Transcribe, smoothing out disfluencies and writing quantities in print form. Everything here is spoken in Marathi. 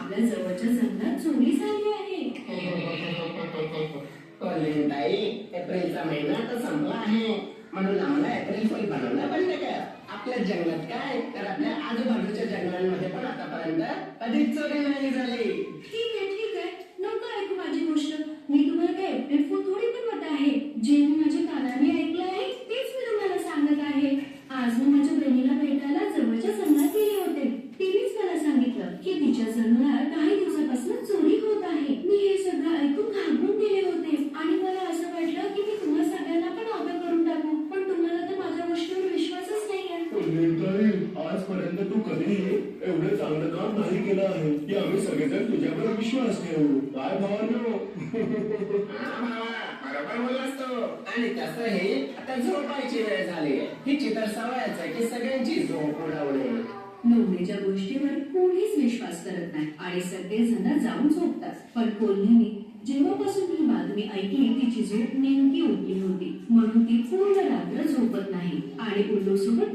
आपल्या जवळच्या जंगलात चोरी झाली आहे. ताई, एप्रिलचा महिना तर संपला आहे म्हणून आम्हाला एप्रिल फुल बनवणं बंद कर. आपल्या जंगलात काय तर आपल्या आजूबाजूच्या जंगलांमध्ये पण आतापर्यंत कधीच चोरी नाही झाली. ठीक आहे, नको ऐकू माझी गोष्ट. मी तुम्हाला काय एप्रिल फूल थोडी बनवत आहे. जे मी माझ्या कानाने ऐकलं आहे तेच मी तुम्हाला सांगत आहे. आज मी माझ्या बहिणीला भेटायला जवळच्या जंगलात गेले होते. तिनेच मला सांगितलं की तिच्या जंगलात काही दिवसापासून चोरी होत आहे. मी हे सगळं ऐकून घाबरून गेले होते आणि मला असं वाटलं की मी तुम्हा सगळ्यांना पण ऑर्डर करून टाकू, पण तुम्हाला तर माझ्या गोष्टीवर विश्वासच नाही आहे. आजपर्यंत तू कधी एवढं चांगलं काम नाही केलं आहे की आम्ही सगळेजण तुझ्यावर विश्वास ठेवू. काय भावांनो? बरोबर बोललास तो. आणि तसंही आता झोपायची वेळ झाली. हिची तर सवयच आहे की सगळ्यांची झोप उडवणे. नोंदीच्या गोष्टीवर कोणीच विश्वास करत नाही आणि सगळेजण जाऊन झोपतात. पण कोल्हीने जेव्हापासून ही बातमी ऐकली तिची झोप नेमकी उठली होती, म्हणून ती पूर्ण रात्र झोपत नाही आणि उल्लू सोबत